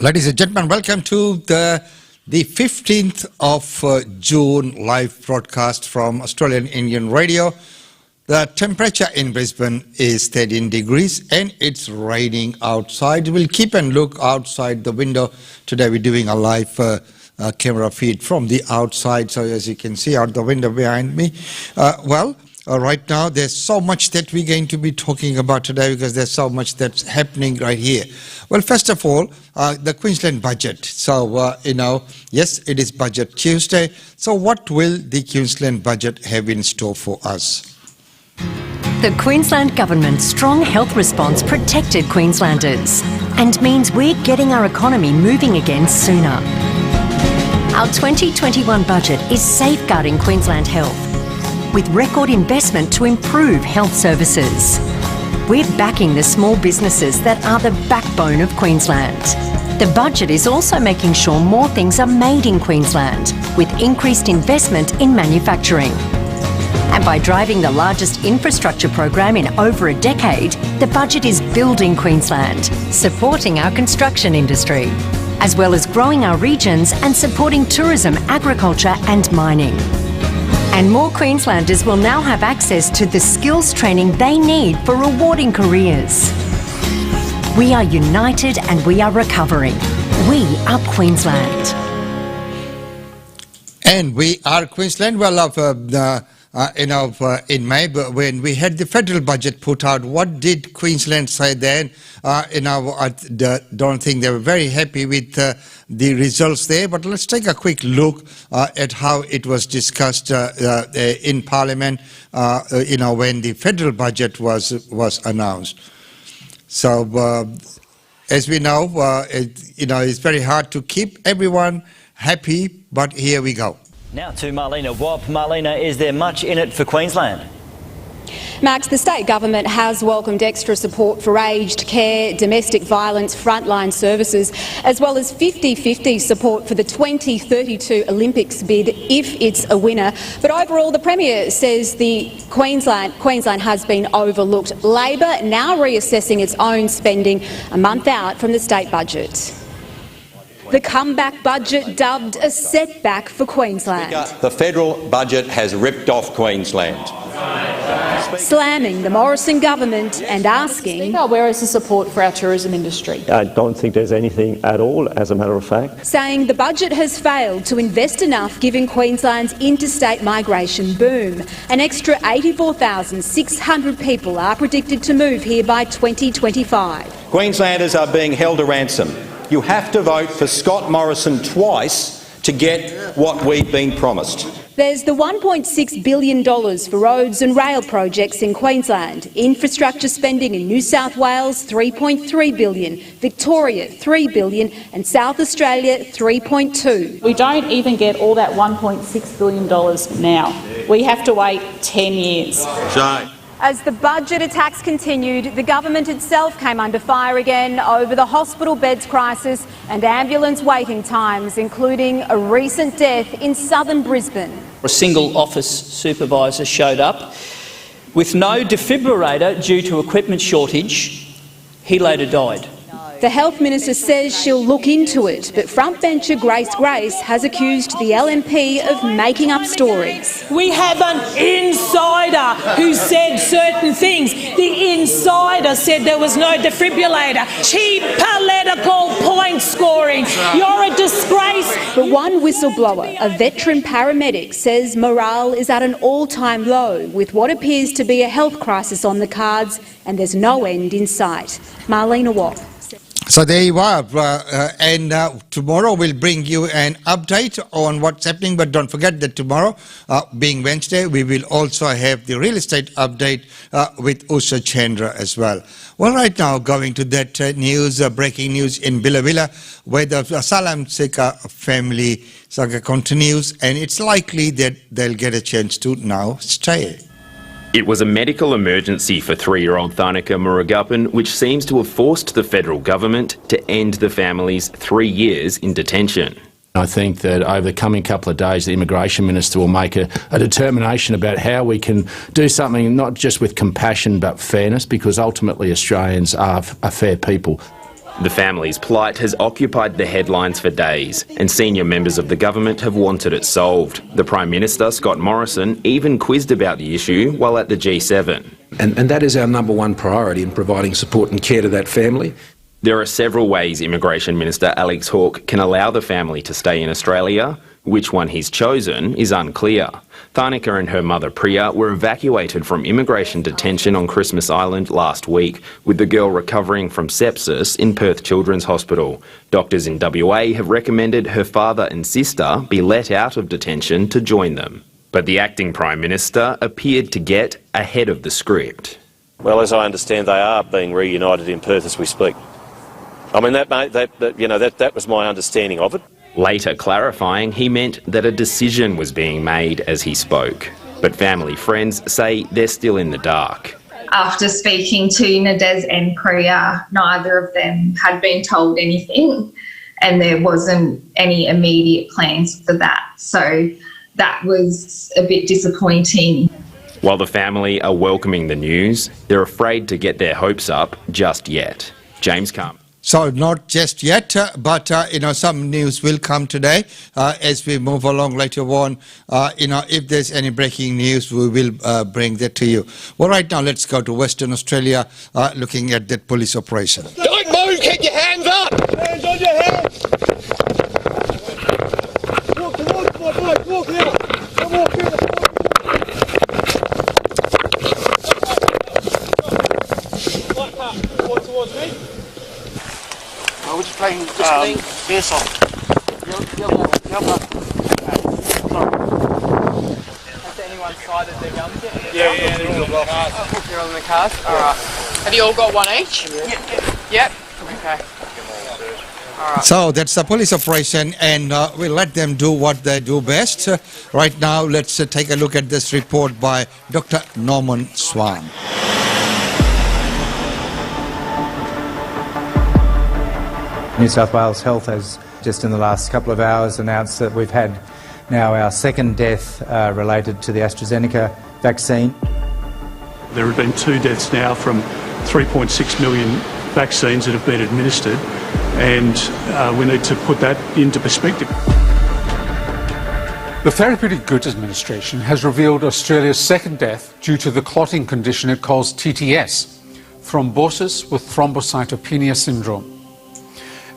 Ladies and gentlemen, welcome to the 15th of June live broadcast from Australian Indian Radio. The temperature in Brisbane is 13 degrees and it's raining outside. We'll keep and look outside the window. Today we're doing a live camera feed from the outside. So as you can see out the window behind me, right now there's so much that we're going to be talking about today because there's so much that's happening right here. Well, first of all, the Queensland budget. So, yes, it is Budget Tuesday. So what will the Queensland budget have in store for us? The Queensland Government's strong health response protected Queenslanders and means we're getting our economy moving again sooner. Our 2021 budget is safeguarding Queensland health with record investment to improve health services. We're backing the small businesses that are the backbone of Queensland. The budget is also making sure more things are made in Queensland with increased investment in manufacturing. And by driving the largest infrastructure program in over a decade, the budget is building Queensland, supporting our construction industry, as well as growing our regions and supporting tourism, agriculture and mining. And more Queenslanders will now have access to the skills training they need for rewarding careers. We are united and we are recovering. We are Queensland. And we are Queensland. Well, in May, when we had the federal budget put out, what did Queensland say then? I don't think they were very happy with the results there, but let's take a quick look at how it was discussed in Parliament, when the federal budget was announced. So, as we know, it's very hard to keep everyone happy, but here we go. Now to Marlena Wap. Marlena, is there much in it for Queensland? Max, the state government has welcomed extra support for aged care, domestic violence, frontline services, as well as 50-50 support for the 2032 Olympics bid if it's a winner. But overall, the Premier says Queensland has been overlooked. Labor now reassessing its own spending a month out from the state budget. The comeback budget dubbed a setback for Queensland. The federal budget has ripped off Queensland. Slamming the Morrison government and asking, where is the support for our tourism industry? I don't think there's anything at all, as a matter of fact. Saying the budget has failed to invest enough given Queensland's interstate migration boom. An extra 84,600 people are predicted to move here by 2025. Queenslanders are being held to ransom. You have to vote for Scott Morrison twice to get what we've been promised. There's the $1.6 billion for roads and rail projects in Queensland, infrastructure spending in New South Wales $3.3 billion, Victoria $3 billion and South Australia $3.2. We don't even get all that $1.6 billion now. We have to wait 10 years. Shame. As the budget attacks continued, the government itself came under fire again over the hospital beds crisis and ambulance waiting times, including a recent death in southern Brisbane. A single office supervisor showed up with no defibrillator due to equipment shortage. He later died. The Health Minister says she'll look into it, but frontbencher Grace has accused the LNP of making up stories. We have an insider who said certain things. The insider said there was no defibrillator. Cheap political point scoring. You're a disgrace. But one whistleblower, a veteran paramedic, says morale is at an all-time low with what appears to be a health crisis on the cards, and there's no end in sight. Marlena Wap. So there you are, and tomorrow we'll bring you an update on what's happening, but don't forget that tomorrow, being Wednesday, we will also have the real estate update with Usha Chandra as well. Well, right now, going to that news, breaking news in Billa, where the asylum seeker family saga continues, and it's likely that they'll get a chance to now stay. It was a medical emergency for 3-year-old Tharnika Murugappan, which seems to have forced the federal government to end the family's 3 years in detention. I think that over the coming couple of days, the Immigration Minister will make a determination about how we can do something not just with compassion but fairness, because ultimately Australians are a fair people. The family's plight has occupied the headlines for days, and senior members of the government have wanted it solved. The Prime Minister, Scott Morrison, even quizzed about the issue while at the G7. And that is our number one priority in providing support and care to that family. There are several ways Immigration Minister Alex Hawke can allow the family to stay in Australia. Which one he's chosen is unclear. Tharnika and her mother Priya were evacuated from immigration detention on Christmas Island last week, with the girl recovering from sepsis in Perth Children's Hospital. Doctors in WA have recommended her father and sister be let out of detention to join them. But the acting Prime Minister appeared to get ahead of the script. Well, as I understand, they are being reunited in Perth as we speak. I mean, that was my understanding of it. Later clarifying he meant that a decision was being made as he spoke. But family friends say they're still in the dark. After speaking to Nadez and Priya, neither of them had been told anything, and there wasn't any immediate plans for that. So that was a bit disappointing. While the family are welcoming the news, they're afraid to get their hopes up just yet. James Cump. So not just yet, but some news will come today as we move along later on. If there's any breaking news, we will bring that to you. Well, right now, let's go to Western Australia, looking at that police operation. Don't move! Keep your hands up! Hands on your head! Walk towards my bike. Walk here. Come walk here. Like that. Walk towards me. We're just playing airsoft. Has anyone decided their guns yet? Yeah, they're all in the cars. Oh, they're all in the cars? Alright. Have you all got one each? Yep. Okay. Alright. So that's the police operation, and we'll let them do what they do best. Right now, let's take a look at this report by Dr. Norman Swan. New South Wales Health has just in the last couple of hours announced that we've had now our second death related to the AstraZeneca vaccine. There have been 2 deaths now from 3.6 million vaccines that have been administered, and we need to put that into perspective. The Therapeutic Goods Administration has revealed Australia's second death due to the clotting condition it calls TTS, thrombosis with thrombocytopenia syndrome.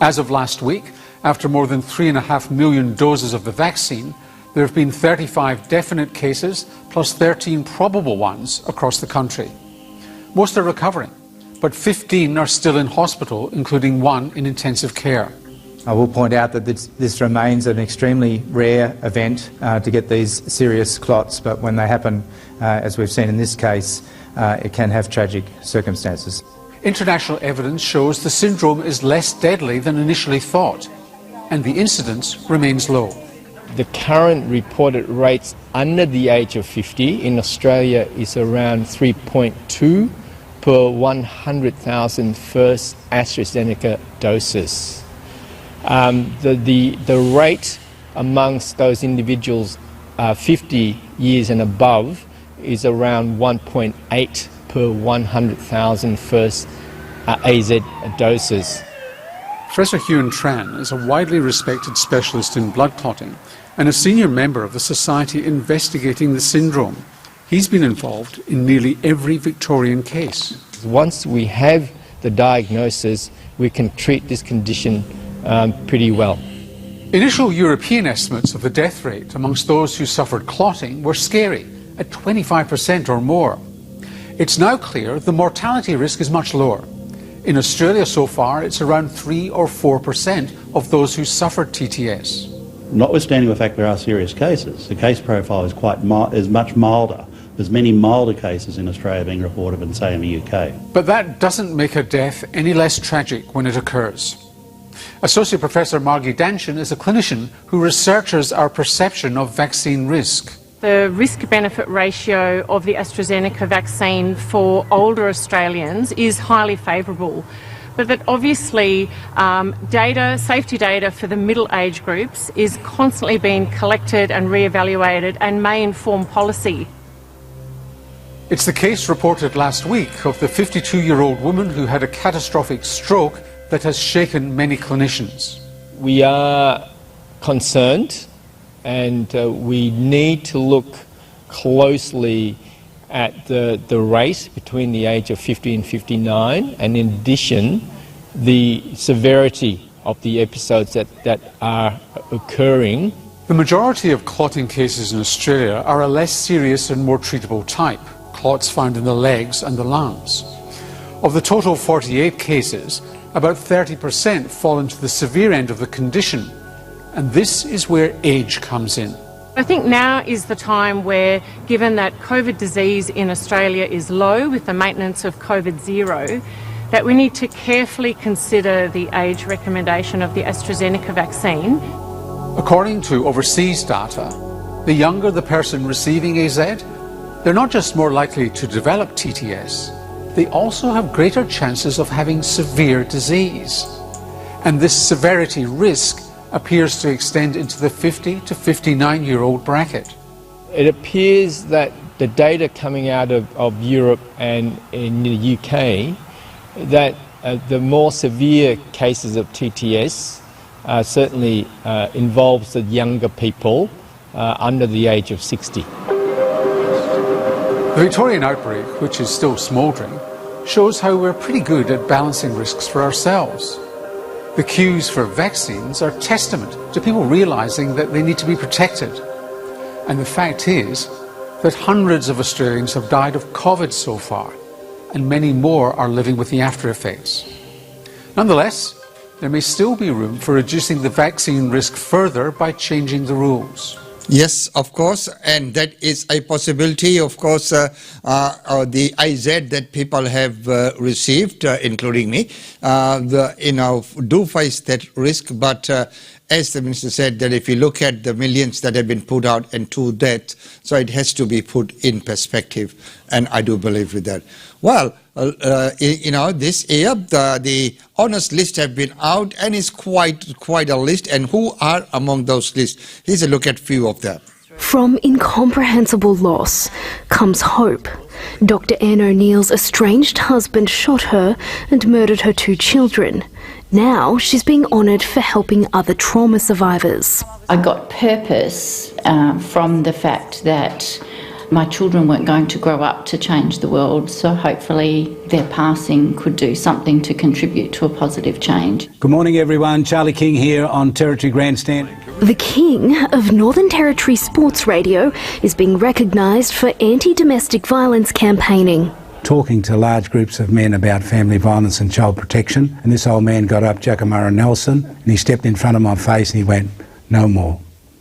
As of last week, after more than 3.5 million doses of the vaccine, there have been 35 definite cases plus 13 probable ones across the country. Most are recovering, but 15 are still in hospital, including 1 in intensive care. I will point out that this remains an extremely rare event to get these serious clots, but when they happen, as we've seen in this case, it can have tragic circumstances. International evidence shows the syndrome is less deadly than initially thought, and the incidence remains low. The current reported rates under the age of 50 in Australia is around 3.2 per 100,000 first AstraZeneca doses. The rate amongst those individuals 50 years and above is around 1.8 per 100,000 first AZ doses. Professor Huon Tran is a widely respected specialist in blood clotting and a senior member of the society investigating the syndrome. He's been involved in nearly every Victorian case. Once we have the diagnosis, we can treat this condition pretty well. Initial European estimates of the death rate amongst those who suffered clotting were scary, at 25% or more. It's now clear the mortality risk is much lower. In Australia so far, it's around 3 or 4% of those who suffered TTS. Notwithstanding the fact there are serious cases, the case profile is much milder. There's many milder cases in Australia being reported than, say, in the UK. But that doesn't make a death any less tragic when it occurs. Associate Professor Margie Danchin is a clinician who researches our perception of vaccine risk. The risk-benefit ratio of the AstraZeneca vaccine for older Australians is highly favourable, but that obviously safety data for the middle age groups is constantly being collected and re-evaluated and may inform policy. It's the case reported last week of the 52-year-old woman who had a catastrophic stroke that has shaken many clinicians. We are concerned, and we need to look closely at the race between the age of 50 and 59, and in addition, the severity of the episodes that are occurring. The majority of clotting cases in Australia are a less serious and more treatable type, clots found in the legs and the lungs. Of the total 48 cases, about 30% fall into the severe end of the condition, and this is where age comes in. I think now is the time where, given that COVID disease in Australia is low with the maintenance of COVID zero, that we need to carefully consider the age recommendation of the AstraZeneca vaccine. According to overseas data, the younger the person receiving AZ, they're not just more likely to develop TTS, they also have greater chances of having severe disease. And this severity risk appears to extend into the 50 to 59-year-old bracket. It appears that the data coming out of Europe and in the UK, that the more severe cases of TTS certainly involves the younger people under the age of 60. The Victorian outbreak, which is still smouldering, shows how we're pretty good at balancing risks for ourselves. The queues for vaccines are testament to people realising that they need to be protected. And the fact is that hundreds of Australians have died of COVID so far, and many more are living with the after effects. Nonetheless, there may still be room for reducing the vaccine risk further by changing the rules. Yes, of course, and that is a possibility. Of course, the IZ that people have received, including me, do face that risk. But as the Minister said, that if you look at the millions that have been put out and to that, so it has to be put in perspective, and I do believe with that. Well, this year the honours list have been out, and it's quite a list. And who are among those lists? Here's a look at few of them. From incomprehensible loss comes hope. Dr. Anne O'Neill's estranged husband shot her and murdered her 2 children. Now she's being honoured for helping other trauma survivors. I got purpose from the fact that my children weren't going to grow up to change the world, so hopefully their passing could do something to contribute to a positive change. Good morning everyone, Charlie King here on Territory Grandstand. The King of Northern Territory Sports Radio is being recognised for anti-domestic violence campaigning. Talking to large groups of men about family violence and child protection, and this old man got up, Jacamara Nelson, and he stepped in front of my face and he went, "No more,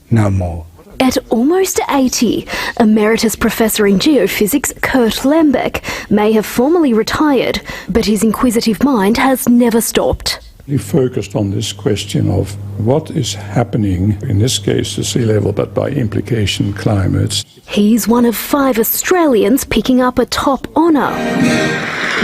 no more." At almost 80, Emeritus Professor in Geophysics Kurt Lembeck may have formally retired, but his inquisitive mind has never stopped. He focused on this question of what is happening, in this case the sea level, but by implication climates. He's one of 5 Australians picking up a top honour,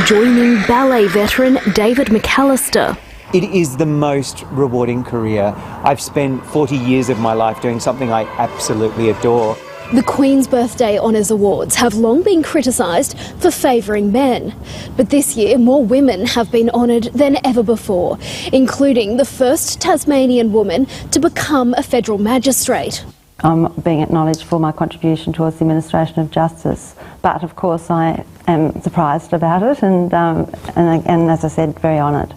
joining ballet veteran David McAllister. It is the most rewarding career. I've spent 40 years of my life doing something I absolutely adore. The Queen's Birthday Honours Awards have long been criticised for favouring men. But this year, more women have been honoured than ever before, including the first Tasmanian woman to become a federal magistrate. I'm being acknowledged for my contribution towards the administration of justice. But of course I am surprised about it and as I said, very honoured.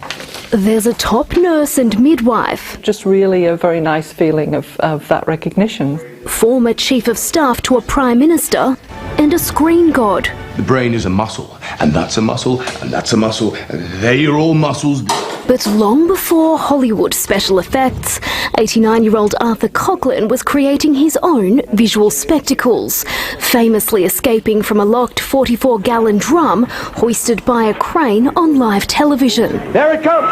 There's a top nurse and midwife. Just really a very nice feeling of that recognition. Former Chief of Staff to a Prime Minister and a screen god. The brain is a muscle, and that's a muscle, and that's a muscle, and they are all muscles. But long before Hollywood special effects, 89-year-old Arthur Coughlin was creating his own visual spectacles, famously escaping from a locked 44-gallon drum hoisted by a crane on live television. There it comes!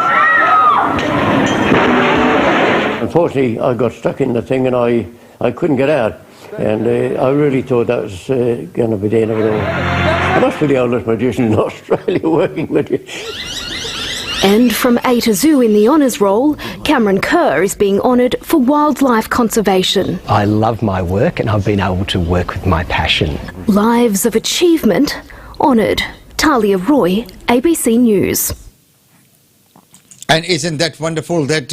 Unfortunately, I got stuck in the thing and I couldn't get out. And I really thought that was going to be the end of it all. I must be the oldest magician in Australia working with you. And from A to Zoo in the honours roll, Cameron Kerr is being honoured for wildlife conservation. I love my work and I've been able to work with my passion. Lives of achievement honoured. Talia Roy, ABC News. And isn't that wonderful that,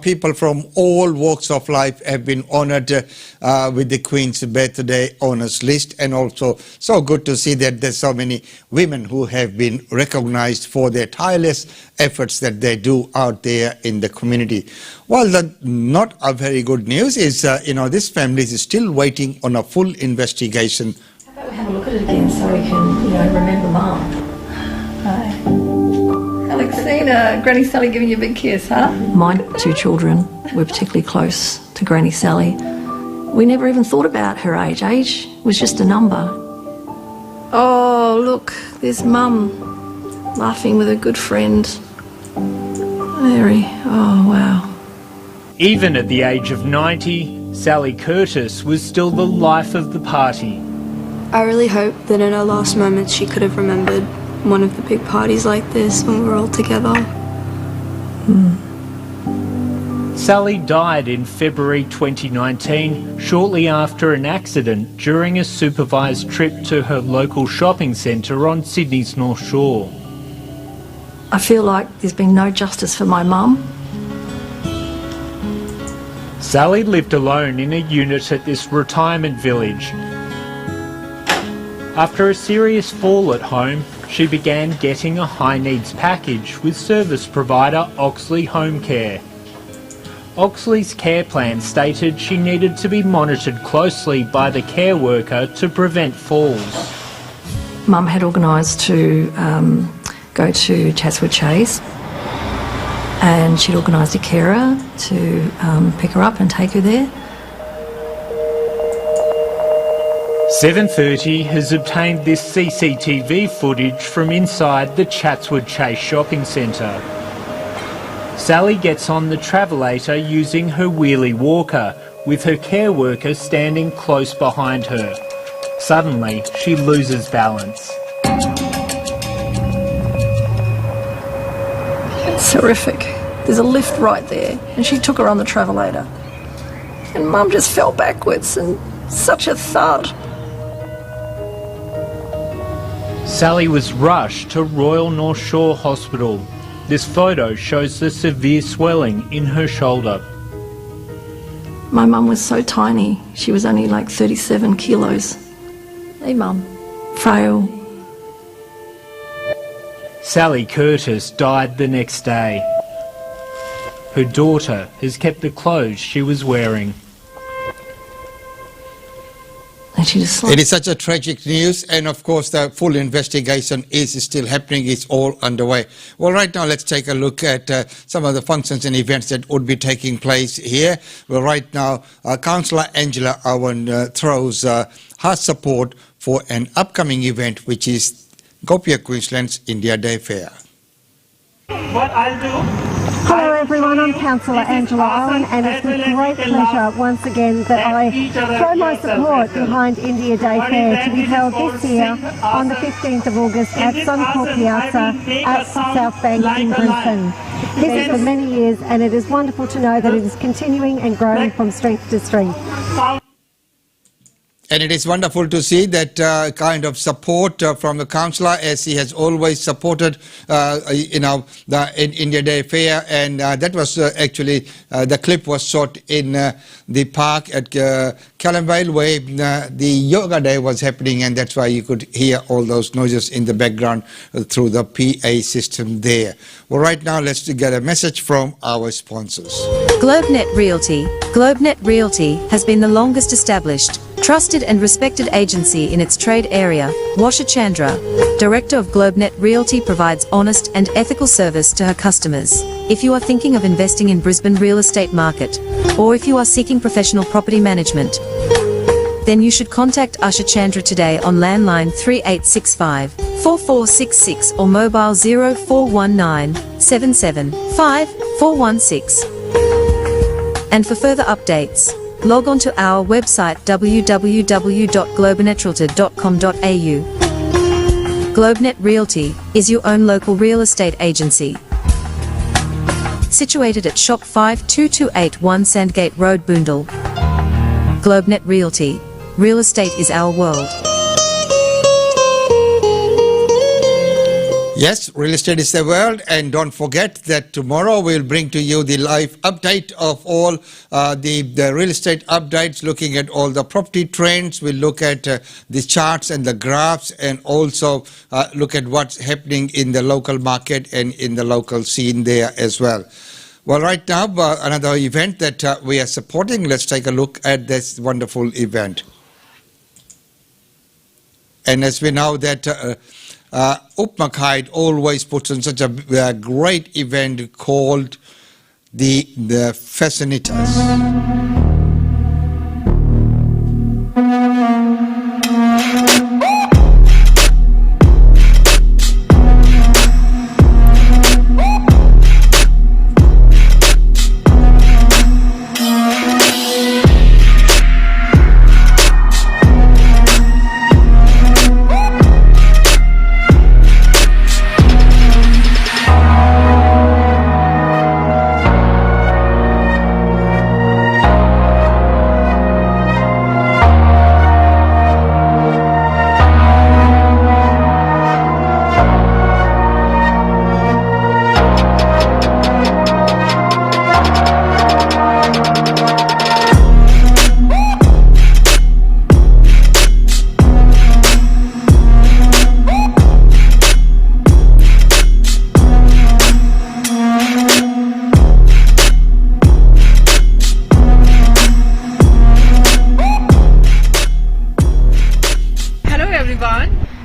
people from all walks of life have been honoured with the Queen's Birthday Honours List, and also so good to see that there's so many women who have been recognised for their tireless efforts that they do out there in the community. Well, the not a very good news is, this family is still waiting on a full investigation. How about we have a look at it again so we can, remember Mum? Alexina, Granny Sally giving you a big kiss, huh? My two children were particularly close to Granny Sally. We never even thought about her age. Age was just a number. Oh, look, there's Mum laughing with a good friend. Mary, oh wow. Even at the age of 90, Sally Curtis was still the life of the party. I really hope that in her last moments she could have remembered one of the big parties like this when we were all together. Sally died in February 2019, shortly after an accident during a supervised trip to her local shopping centre on Sydney's North Shore. I feel like there's been no justice for my mum. Sally lived alone in a unit at this retirement village. After a serious fall at home, she began getting a high-needs package with service provider Oxley Home Care. Oxley's care plan stated she needed to be monitored closely by the care worker to prevent falls. Mum had organised to go to Chatswood Chase, and she'd organised a carer to pick her up and take her there. 7:30 has obtained this CCTV footage from inside the Chatswood Chase shopping centre. Sally gets on the travelator using her wheelie walker, with her care worker standing close behind her. Suddenly, she loses balance. It's horrific. There's a lift right there, and she took her on the travelator. And Mum just fell backwards, and such a thud. Sally was rushed to Royal North Shore Hospital. This photo shows the severe swelling in her shoulder. My mum was so tiny. She was only like 37 kilos. Hey, Mum. Frail. Sally Curtis died the next day. Her daughter has kept the clothes she was wearing. It is such a tragic news, and of course the full investigation is still happening. It's all underway. Well, right now let's take a look at some of the functions and events that would be taking place here. Well, right now Councillor Angela Owen throws her support for an upcoming event, which is Gopia Queensland's India Day Fair. What I'll do. Hello everyone, I'm Councillor Angela Owen, and it's with great pleasure once again that I throw my support behind India Day Fair to be held this year on the 15th of August at Suncorp Piazza at South Bank in Brisbane. This is for many years, and it is wonderful to know that it is continuing and growing from strength to strength. And it is wonderful to see that kind of support from the councillor, as he has always supported, the India Day Fair. And that was actually, the clip was shot in the park at Calamvale, where the yoga day was happening, and that's why you could hear all those noises in the background through the PA system there. Well, right now, let's get a message from our sponsors. GlobeNet Realty. GlobeNet Realty has been the longest established, trusted and respected agency in its trade area. Washa Chandra, Director of GlobeNet Realty, provides honest and ethical service to her customers. If you are thinking of investing in Brisbane real estate market, or if you are seeking professional property management, then you should contact Usha Chandra today on landline 3865 4466 or mobile 0419 775 416. And for further updates, log on to our website www.globenetralty.com.au. GlobeNet Realty is your own local real estate agency. Situated at Shop 52281 Sandgate Road, Boondall. GlobeNet Realty. Real estate is our world. Yes, real estate is the world, and don't forget that tomorrow we'll bring to you the live update of all the real estate updates, looking at all the property trends. We'll look at the charts and the graphs, and also look at what's happening in the local market and in the local scene there as well. Well, right now, another event that we are supporting. Let's take a look at this wonderful event. And as we know that Upmakite always puts on such a great event called the Fascinitas.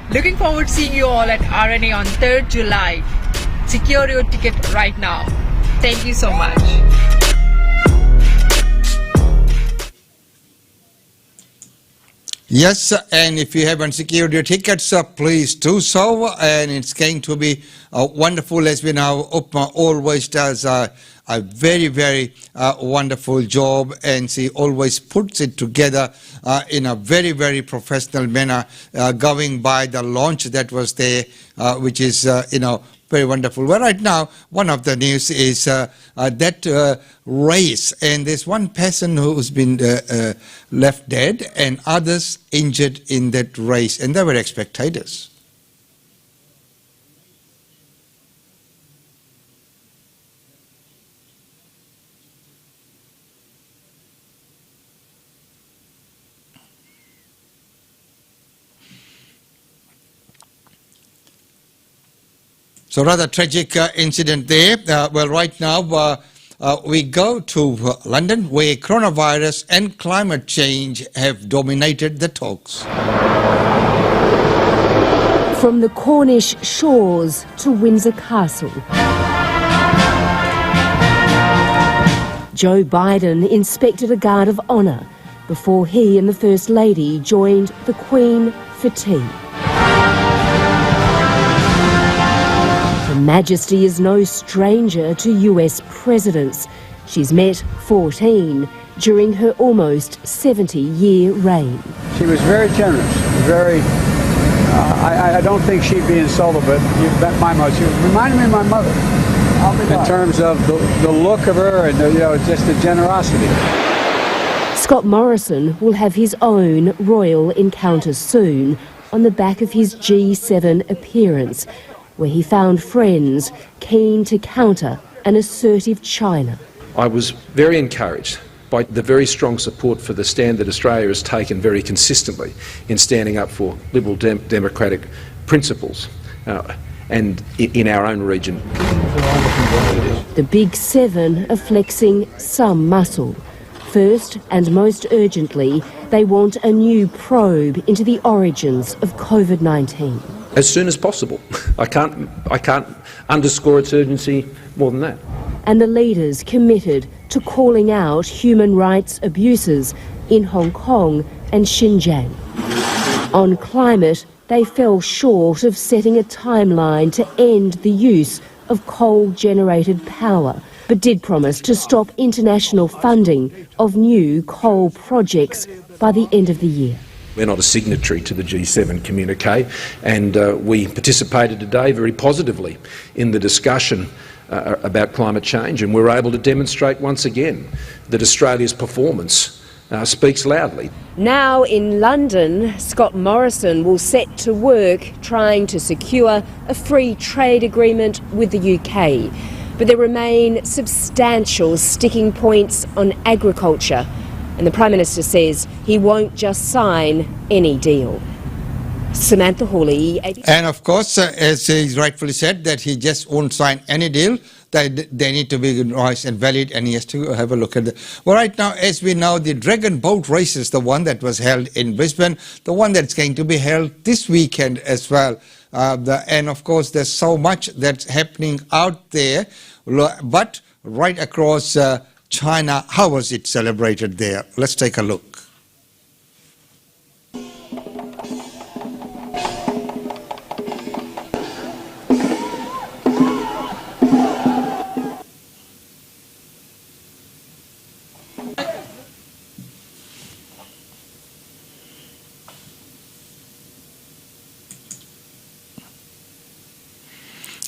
Looking forward to seeing you all at RNA on 3rd July. Secure your ticket right now. Thank you so much. Yes, and if you haven't secured your tickets, please do so. And it's going to be wonderful, as we know. Upma always does a very, very wonderful job, and she always puts it together in a very, very professional manner, going by the launch that was there, which is, very wonderful. Well, right now, one of the news is that race, and there's one person who's been left dead and others injured in that race, and they were spectators. So rather tragic incident there. Well, right now we go to London, where coronavirus and climate change have dominated the talks. From the Cornish shores to Windsor Castle, Joe Biden inspected a guard of honour before he and the First Lady joined the Queen for tea. Her Majesty is no stranger to US presidents. She's met 14 during her almost 70-year reign. She was very generous, very, I don't think she'd be insulted, but my mother, she reminded me of my mother in terms of the look of her and just the generosity. Scott Morrison will have his own royal encounter soon on the back of his G7 appearance, where he found friends keen to counter an assertive China. I was very encouraged by the very strong support for the stand that Australia has taken very consistently in standing up for liberal democratic principles and in our own region. The Big Seven are flexing some muscle. First and most urgently, they want a new probe into the origins of COVID-19. As soon as possible. I can't underscore its urgency more than that. And the leaders committed to calling out human rights abuses in Hong Kong and Xinjiang. On climate, they fell short of setting a timeline to end the use of coal-generated power, but did promise to stop international funding of new coal projects by the end of the year. We're not a signatory to the G7 communique, and we participated today very positively in the discussion about climate change, and we're able to demonstrate once again that Australia's performance speaks loudly. Now in London, Scott Morrison will set to work trying to secure a free trade agreement with the UK. But there remain substantial sticking points on agriculture. And the Prime Minister says he won't just sign any deal. Samantha Hawley. And of course, as he's rightfully said, that he just won't sign any deal. They need to be nice and valid, and he has to have a look at the... Well, right now, as we know, the Dragon Boat Race is the one that was held in Brisbane, the one that's going to be held this weekend as well. And of course, there's so much that's happening out there, but right across China, how was it celebrated there? Let's take a look.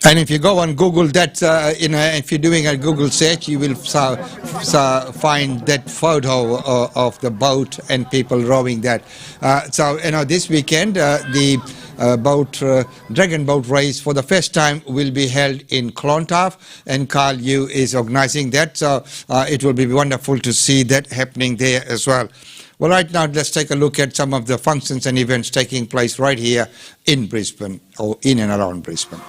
And if you go on Google, that if you're doing a Google search, you will find that photo of the boat and people rowing that. So this weekend the Dragon Boat Race for the first time will be held in Clontarf, and Carl Yu is organising that. So it will be wonderful to see that happening there as well. Well, right now, let's take a look at some of the functions and events taking place right here in Brisbane, or in and around Brisbane.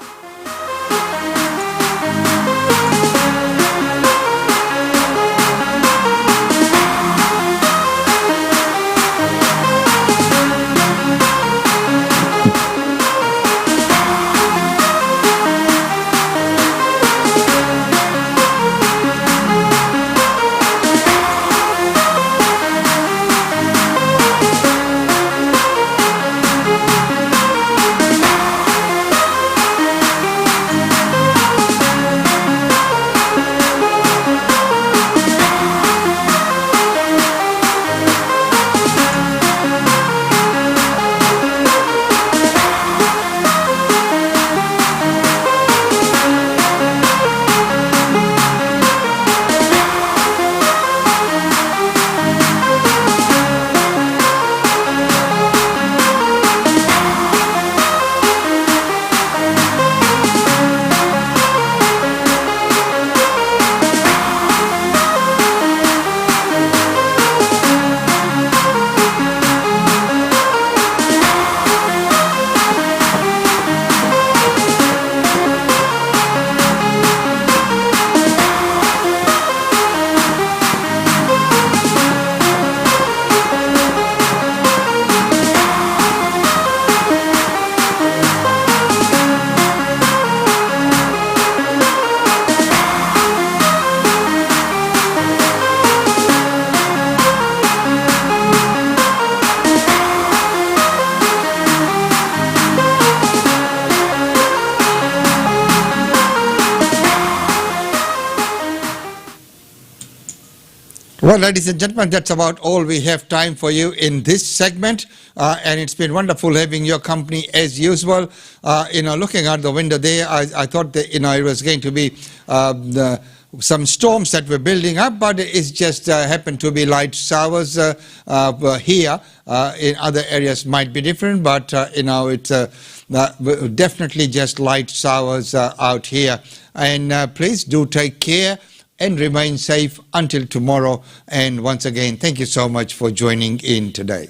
Well, ladies and gentlemen, that's about all we have time for you in this segment. And it's been wonderful having your company as usual. Looking out the window there, I thought that, it was going to be some storms that were building up, but it's just happened to be light showers here. In other areas might be different, but it's definitely just light showers out here. And please do take care and remain safe until tomorrow. And once again, thank you so much for joining in today.